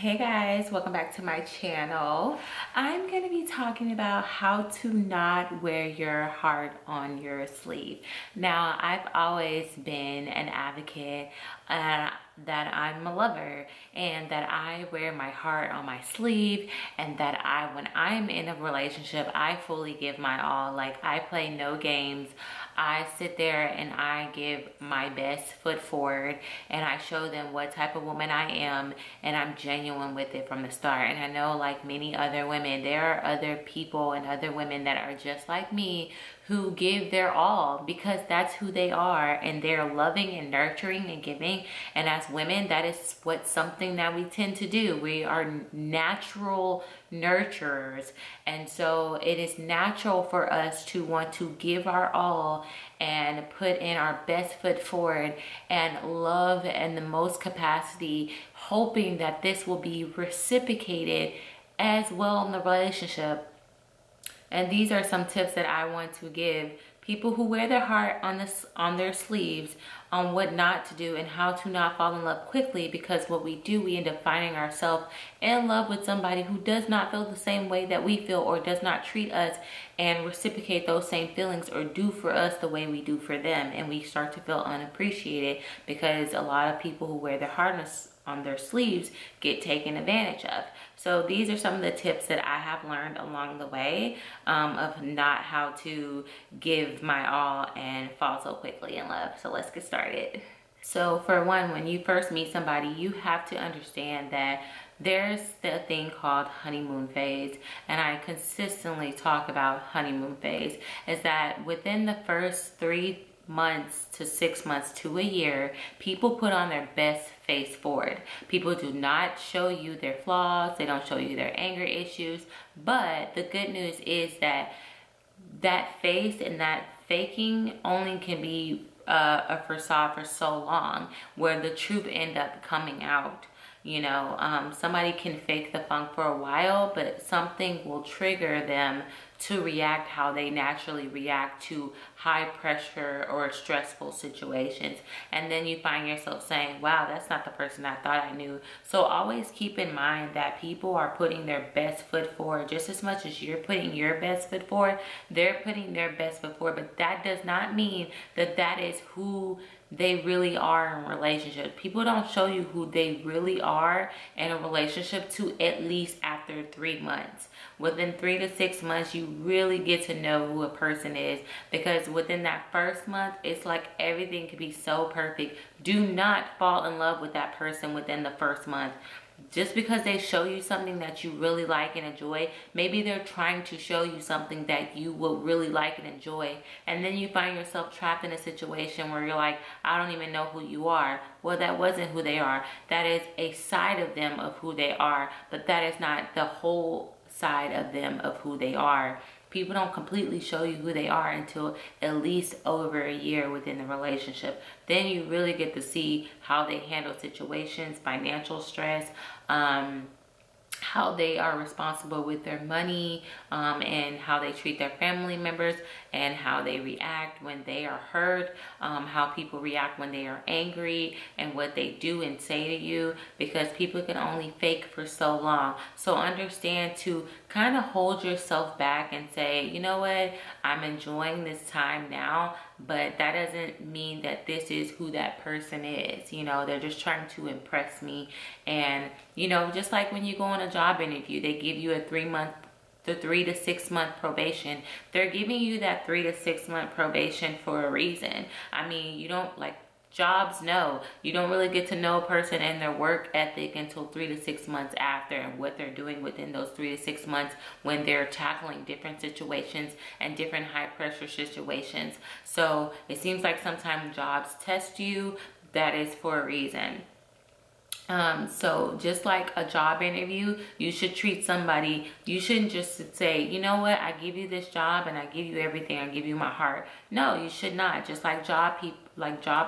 Hey guys, welcome back to my channel. I'm going to be talking about how to not wear your heart on your sleeve. Now, I've always been an advocate that I'm a lover and that I wear my heart on my sleeve, and that when I'm in a relationship, I fully give my all. Like, I play no games. I sit there and I give my best foot forward, and I show them what type of woman I am, and I'm genuine with it from the start. And I know, like many other women, there are other people and other women that are just like me who give their all because that's who they are, and they're loving and nurturing and giving. And as women, that is something that we tend to do. We are natural nurturers, and so it is natural for us to want to give our all and put in our best foot forward and love in the most capacity, hoping that this will be reciprocated as well in the relationship. And these are some tips that I want to give people who wear their heart on their sleeves on what not to do and how to not fall in love quickly, because what we do, we end up finding ourselves in love with somebody who does not feel the same way that we feel, or does not treat us and reciprocate those same feelings or do for us the way we do for them. And we start to feel unappreciated because a lot of people who wear their heart on their sleeves get taken advantage of. So these are some of the tips that I have learned along the way of not how to give my all and fall so quickly in love. So let's get started. So for one, when you first meet somebody, you have to understand that there's the thing called honeymoon phase. And I consistently talk about honeymoon phase, is that within the first 3 months to 6 months to a year, people put on their best face forward. People do not show you their flaws. They don't show you their anger issues. But the good news is that that face and that faking only can be a facade for so long, where the truth end up coming out. You know, somebody can fake the funk for a while, but something will trigger them to react how they naturally react to high pressure or stressful situations. And then you find yourself saying, wow, that's not the person I thought I knew. So always keep in mind that people are putting their best foot forward just as much as you're putting your best foot forward. They're putting their best foot forward, but that does not mean that that is who they really are in relationships. People don't show you who they really are in a relationship to at least after 3 months. Within 3 to 6 months, you really get to know who a person is, because within that first month, it's like everything could be so perfect. Do not fall in love with that person within the first month. Just because they show you something that you really like and enjoy, maybe they're trying to show you something that you will really like and enjoy, and then you find yourself trapped in a situation where you're like, I don't even know who you are. Well, that wasn't who they are. That is a side of them of who they are, but that is not the whole side of them of who they are. People don't completely show you who they are until at least over a year within the relationship. Then you really get to see how they handle situations, financial stress, how they are responsible with their money, and how they treat their family members, and how they react when they are hurt, how people react when they are angry, and what they do and say to you, because people can only fake for so long. So understand to kind of hold yourself back and say, you know what, I'm enjoying this time now, but that doesn't mean that this is who that person is. You know, they're just trying to impress me. And, you know, just like when you go on a job interview, they give you a 3 to 6 month probation. They're giving you that 3 to 6 month probation for a reason. I mean, you don't, like jobs, no, you don't really get to know a person and their work ethic until 3 to 6 months after, and what they're doing within those 3 to 6 months when they're tackling different situations and different high pressure situations. So it seems like sometimes jobs test you. That is for a reason. So just like a job interview, you should treat somebody, you shouldn't just say, you know what, I give you this job and I give you everything, I give you my heart. No, you should not. Just like job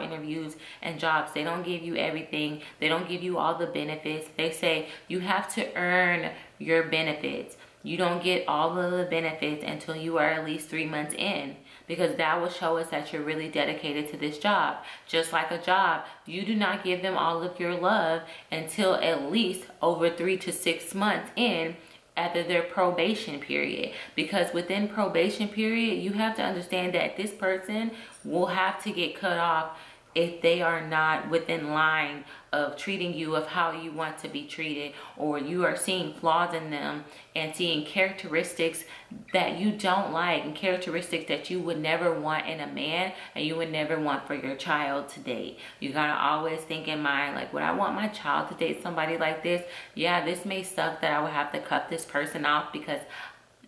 interviews and jobs, they don't give you everything. They don't give you all the benefits. They say you have to earn your benefits. You don't get all of the benefits until you are at least 3 months in, because that will show us that you're really dedicated to this job. Just like a job, you do not give them all of your love until at least over 3 to 6 months in after their probation period, because within probation period you have to understand that this person will have to get cut off if they are not within line of treating you of how you want to be treated, or you are seeing flaws in them and seeing characteristics that you don't like and characteristics that you would never want in a man and you would never want for your child to date. You gotta always think in mind, like, would I want my child to date somebody like this? Yeah, this may suck that I would have to cut this person off because,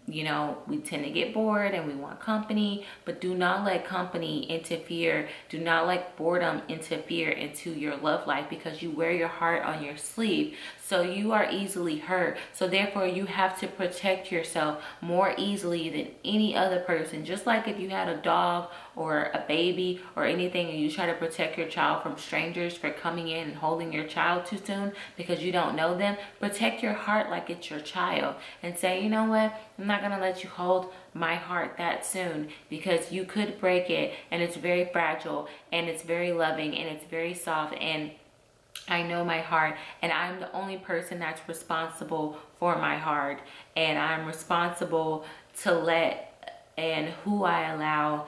you know, we tend to get bored and we want company, but do not let company interfere. Do not let boredom interfere into your love life, because you wear your heart on your sleeve. So you are easily hurt. So therefore you have to protect yourself more easily than any other person. Just like if you had a dog or a baby or anything and you try to protect your child from strangers for coming in and holding your child too soon because you don't know them, protect your heart like it's your child and say, you know what, I'm not gonna let you hold my heart that soon, because you could break it, and it's very fragile and it's very loving and it's very soft, and I know my heart, and I'm the only person that's responsible for my heart, and I'm responsible to let and who I allow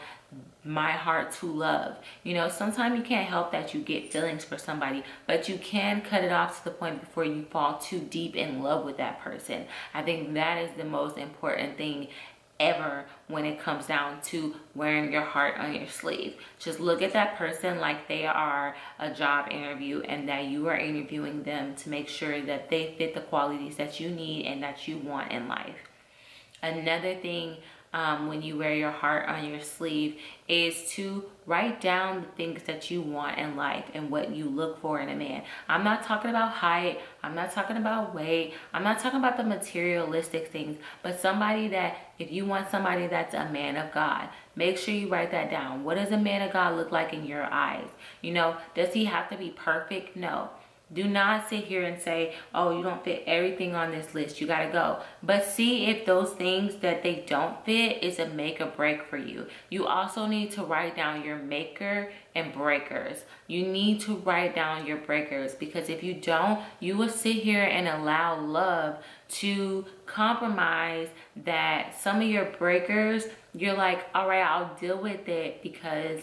my heart to love. You know, sometimes you can't help that you get feelings for somebody, but you can cut it off to the point before you fall too deep in love with that person. I think that is the most important thing ever when it comes down to wearing your heart on your sleeve. Just look at that person like they are a job interview, and that you are interviewing them to make sure that they fit the qualities that you need and that you want in life. Another thing when you wear your heart on your sleeve is to write down the things that you want in life and what you look for in a man. I'm not talking about height, I'm not talking about weight, I'm not talking about the materialistic things, but somebody that, if you want somebody that's a man of God, make sure you write that down. What does a man of God look like in your eyes? You know, does he have to be perfect? No. Do not sit here and say, oh, you don't fit everything on this list, you gotta go. But see if those things that they don't fit is a make or break for you. You also need to write down your maker and breakers. You need to write down your breakers, because if you don't, you will sit here and allow love to compromise that some of your breakers, you're like, all right, I'll deal with it because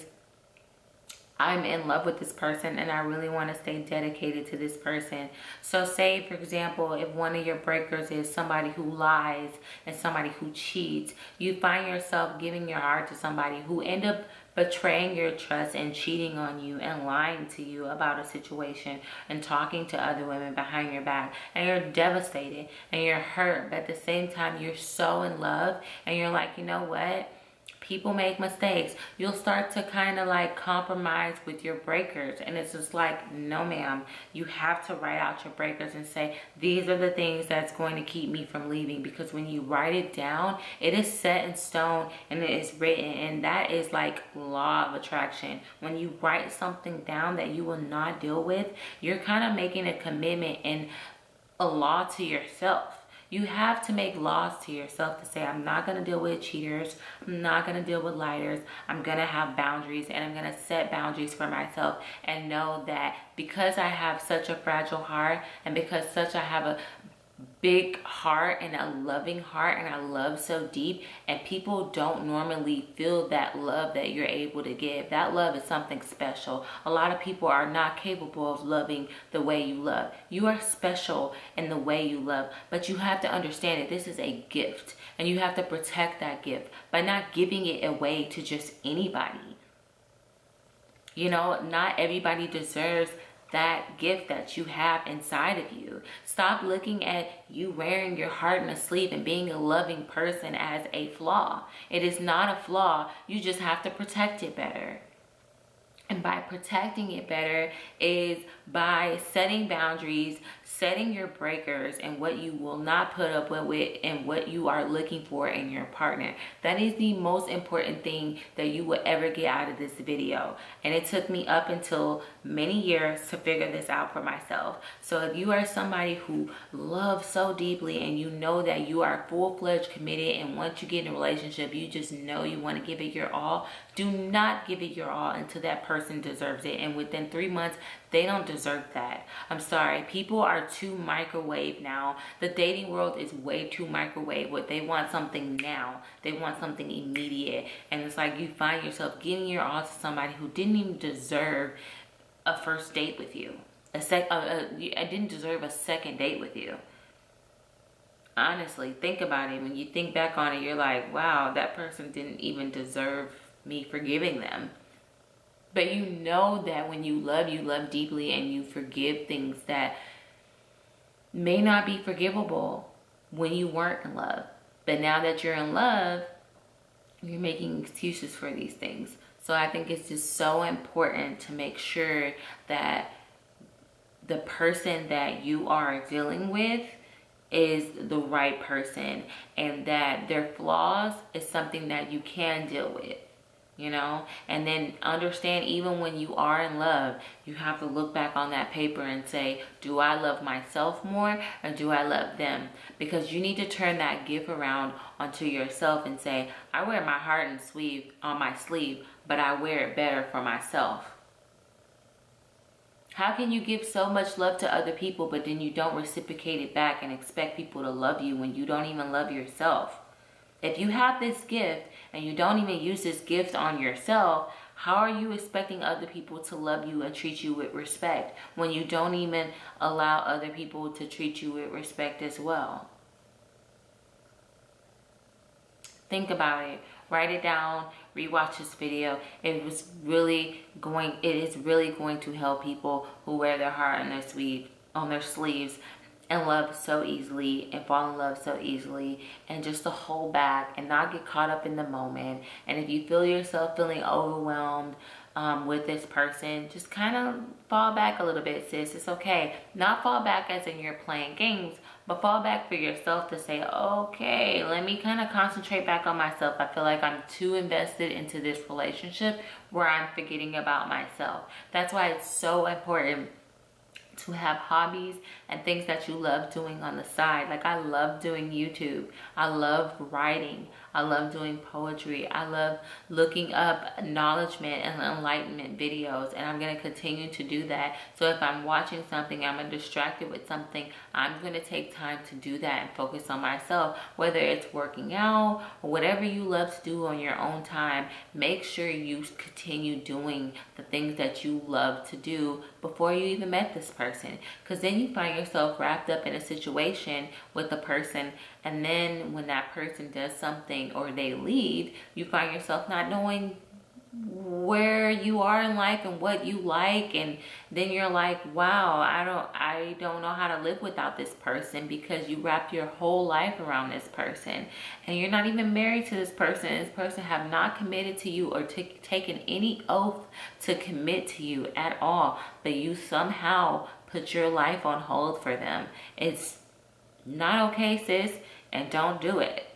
I'm in love with this person and I really want to stay dedicated to this person. So say, for example, if one of your breakers is somebody who lies and somebody who cheats, you find yourself giving your heart to somebody who end up betraying your trust and cheating on you and lying to you about a situation and talking to other women behind your back, and you're devastated and you're hurt, but at the same time you're so in love and you're like, you know what? People make mistakes. You'll start to kind of like compromise with your breakers, and it's just like, no ma'am, you have to write out your breakers and say, these are the things that's going to keep me from leaving. Because when you write it down, it is set in stone and it is written, and that is like law of attraction. When you write something down that you will not deal with, you're kind of making a commitment and a law to yourself. You have to make laws to yourself to say, I'm not going to deal with cheaters. I'm not going to deal with liars. I'm going to have boundaries, and I'm going to set boundaries for myself and know that because I have such a fragile heart, and because I have a big heart and a loving heart, and I love so deep, and people don't normally feel that love that you're able to give. That love is something special. A lot of people are not capable of loving the way you love. You are special in the way you love, but you have to understand that this is a gift, and you have to protect that gift by not giving it away to just anybody. You know, not everybody deserves that gift that you have inside of you. Stop looking at you wearing your heart in a sleeve and being a loving person as a flaw. It is not a flaw. You just have to protect it better. And by protecting it better is by setting boundaries, setting your breakers and what you will not put up with and what you are looking for in your partner. That is the most important thing that you will ever get out of this video. And it took me up until many years to figure this out for myself. So if you are somebody who loves so deeply and you know that you are full-fledged committed, and once you get in a relationship, you just know you want to give it your all, do not give it your all until that person deserves it. And within 3 months, they don't deserve that. I'm sorry. People are too microwave now. The dating world is way too microwave. What they want something now. They want something immediate. And it's like you find yourself giving your all to somebody who didn't even deserve a first date with you. I didn't deserve a second date with you. Honestly, think about it. When you think back on it, you're like, wow, that person didn't even deserve me forgiving them. But you know that when you love deeply, and you forgive things that may not be forgivable when you weren't in love. But now that you're in love, you're making excuses for these things. So I think it's just so important to make sure that the person that you are dealing with is the right person, and that their flaws is something that you can deal with. You know, and then understand, even when you are in love, you have to look back on that paper and say, do I love myself more, or do I love them? Because you need to turn that gift around onto yourself and say, I wear my heart and sleeve on my sleeve, but I wear it better for myself. How can you give so much love to other people, but then you don't reciprocate it back and expect people to love you when you don't even love yourself? If you have this gift and you don't even use this gift on yourself, how are you expecting other people to love you and treat you with respect when you don't even allow other people to treat you with respect as well? Think about it. Write it down. Rewatch this video. It is really going to help people who wear their heart on their sleeves, and love so easily, and fall in love so easily, and just to hold back and not get caught up in the moment. And if you feel yourself feeling overwhelmed with this person, just kind of fall back a little bit, sis. It's okay. Not fall back as in you're playing games, but fall back for yourself to say, okay, let me kind of concentrate back on myself. I feel like I'm too invested into this relationship where I'm forgetting about myself. That's why it's so important to have hobbies and things that you love doing on the side. Like, I love doing YouTube. I love writing. I love doing poetry. I love looking up acknowledgement and enlightenment videos, and I'm going to continue to do that. So if I'm watching something, I'm distracted with something, I'm going to take time to do that and focus on myself. Whether it's working out or whatever you love to do on your own time, make sure you continue doing the things that you love to do before you even met this person. Because then you find yourself wrapped up in a situation with a person, and then when that person does something or they leave, you find yourself not knowing where you are in life and what you like, and then you're like, wow, I don't know how to live without this person, because you wrap your whole life around this person, and you're not even married to this person. This person have not committed to you or taken any oath to commit to you at all, but you somehow put your life on hold for them. It's not okay, sis, and don't do it.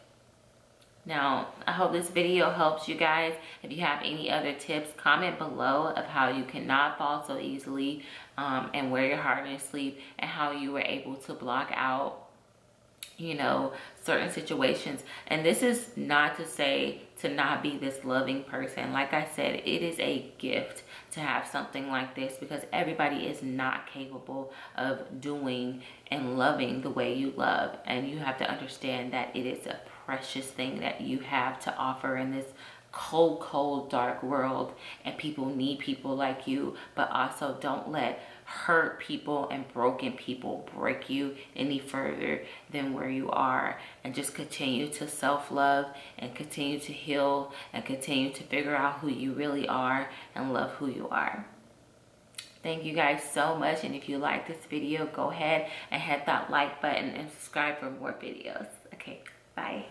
Now, I hope this video helps you guys. If you have any other tips, comment below of how you cannot fall so easily and wear your heart on your sleeve, and how you were able to block out, you know, certain situations. And this is not to say to not be this loving person. Like I said, it is a gift to have something like this, because everybody is not capable of doing and loving the way you love. And you have to understand that it is a precious thing that you have to offer in this cold, dark world, and people need people like you. But also, don't let hurt people and broken people break you any further than where you are, and just continue to self-love and continue to heal and continue to figure out who you really are and love who you are. Thank you guys so much, and if you like this video, go ahead and hit that like button and subscribe for more videos. Okay, bye.